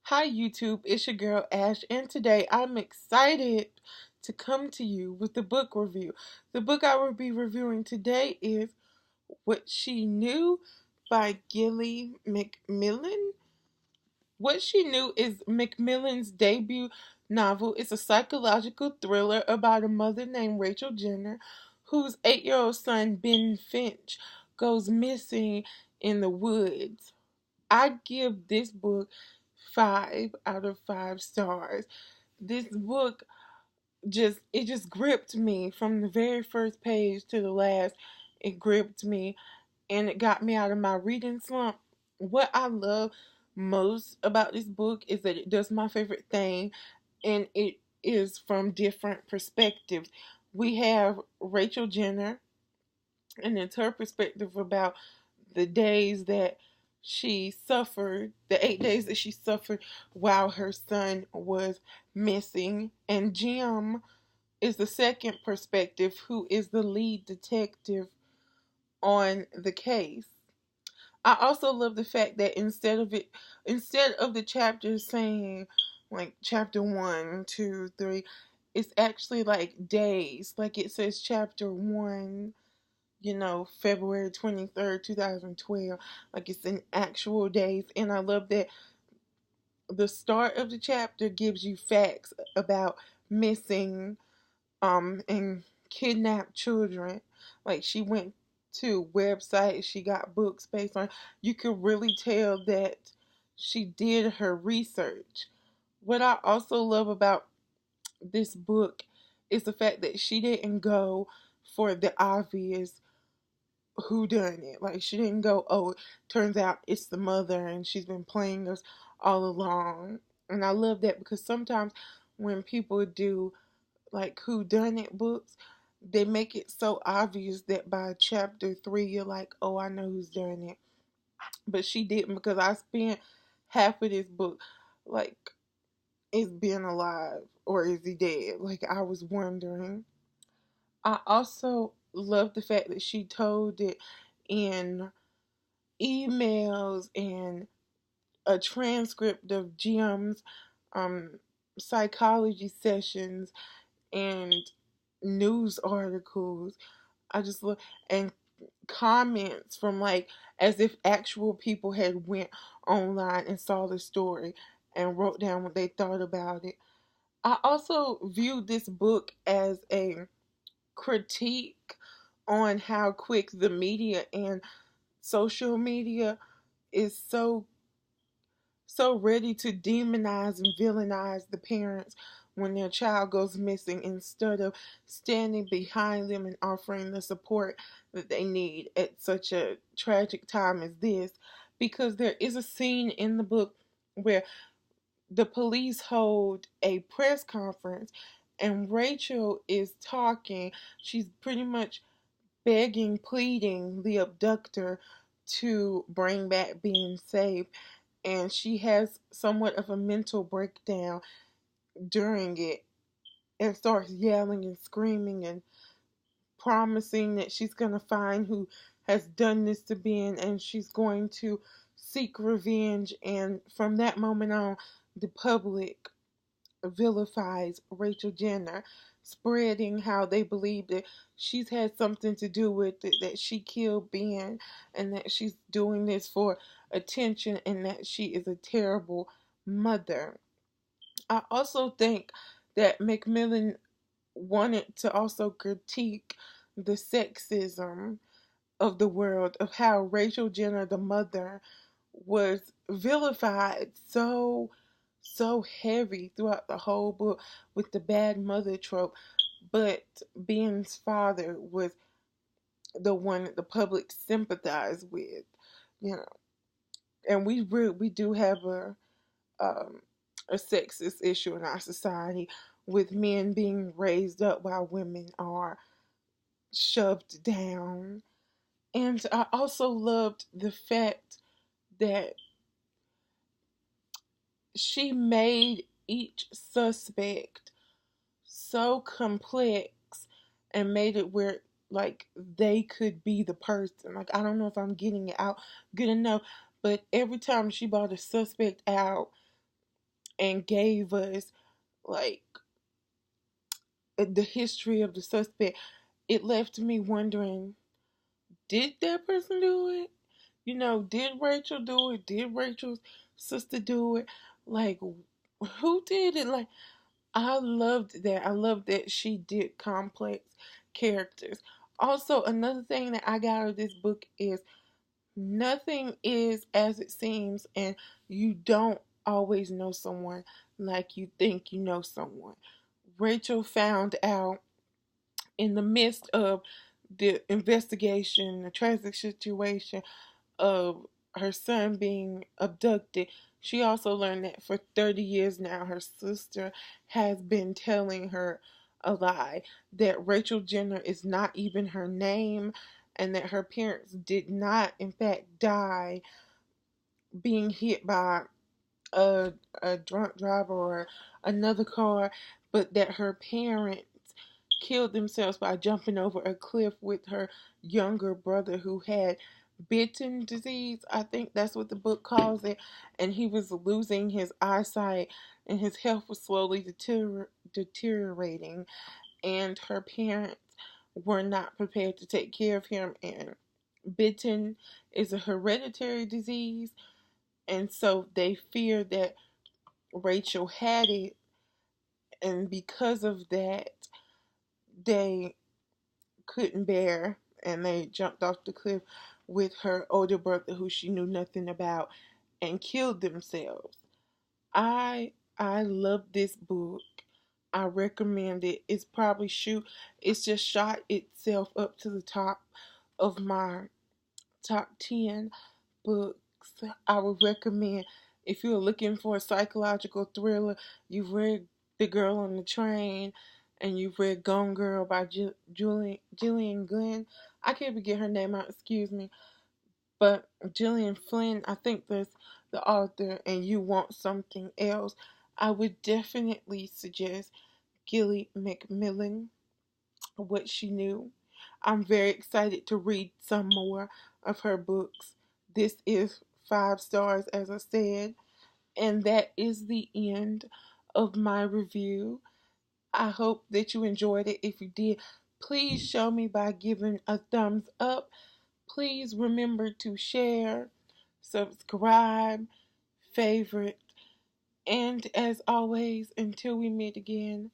Hi YouTube, it's your girl Ash, and today I'm excited to come to you with the book review. The book I will be reviewing today is What She Knew by Gilly Macmillan. What She Knew is Macmillan's debut novel. It's a psychological thriller about a mother named Rachel Jenner whose 8-year-old son Ben Finch goes missing in the woods. I give this book 5 out of 5 stars. This book just gripped me from the very first page to the last. It gripped me and it got me out of my reading slump. What I love most about this book is that it does my favorite thing, and it is from different perspectives. We have Rachel Jenner, and it's her perspective about the days that she suffered, the 8 days that she suffered while her son was missing. And Jim is the second perspective, who is the lead detective on the case. I also love the fact that instead of the chapters saying like chapter 1, 2, 3, it's actually like days. Like it says chapter 1, February 23rd, 2012. Like it's in actual days. And I love that the start of the chapter gives you facts about missing and kidnapped children. Like she went to websites, she got books based on. You could really tell that she did her research. What I also love about this book is the fact that she didn't go for the obvious who done it. Like she didn't go, oh, turns out it's the mother and she's been playing us all along. And I love that because sometimes when people do like who done it books, they make it so obvious that by chapter 3 you're like, oh, I know who's done it. But she didn't, because I spent half of this book like, is Ben alive or is he dead? Like I was wondering. I also love the fact that she told it in emails and a transcript of Jim's um, psychology sessions and news articles. I just look, and comments from like as if actual people had went online and saw the story and wrote down what they thought about it. I also viewed this book as a critique on how quick the media and social media is so ready to demonize and villainize the parents when their child goes missing, instead of standing behind them and offering the support that they need at such a tragic time as this. Because there is a scene in the book where the police hold a press conference and Rachel is talking. She's pretty much begging, pleading the abductor to bring back being safe, and she has somewhat of a mental breakdown during it and starts yelling and screaming and promising that she's going to find who has done this to Ben and she's going to seek revenge. And from that moment on, the public vilifies Rachel Jenner, spreading how they believe that she's had something to do with it, that she killed Ben, and that she's doing this for attention, and that she is a terrible mother. I also think that Macmillan wanted to also critique the sexism of the world, of how Rachel Jenner, the mother, was vilified so heavy throughout the whole book with the bad mother trope, but Ben's father was the one that the public sympathized with, you know. And we do have um, a sexist issue in our society with men being raised up while women are shoved down. And I also loved the fact that she made each suspect so complex and made it where like they could be the person. Like I don't know if I'm getting it out good enough, but every time she brought a suspect out, and gave us like the history of the suspect, it left me wondering, did that person do it? You know, did Rachel do it? Did Rachel's sister do it? Like, who did it? Like, I loved that. I loved that she did complex characters. Also, another thing that I got out of this book is nothing is as it seems, and you don't always know someone like you think you know someone. Rachel found out in the midst of the investigation, the tragic situation of her son being abducted. She also learned that for 30 years now, her sister has been telling her a lie, that Rachel Jenner is not even her name, and that her parents did not, in fact, die being hit by a, a drunk driver or another car, but that her parents killed themselves by jumping over a cliff with her younger brother who had bitten disease. I think that's what the book calls it. And he was losing his eyesight and his health was slowly deteriorating. And her parents were not prepared to take care of him. And bitten is a hereditary disease. And so they feared that Rachel had it. And because of that, they couldn't bear and they jumped off the cliff with her older brother who she knew nothing about and killed themselves. I love this book. I recommend it. It's probably it's just shot itself up to the top of my top 10 books. I would recommend if you're looking for a psychological thriller. You've read The Girl on the Train and you've read Gone Girl by Gillian Glenn. I can't even get her name out, excuse me. But Gillian Flynn, I think that's the author, and you want something else, I would definitely suggest Gilly Macmillan, What She Knew. I'm very excited to read some more of her books. This is 5 stars, as I said, and that is the end of my review. I hope that you enjoyed it. If you did, please show me by giving a thumbs up. Please remember to share, subscribe, favorite, and as always, until we meet again,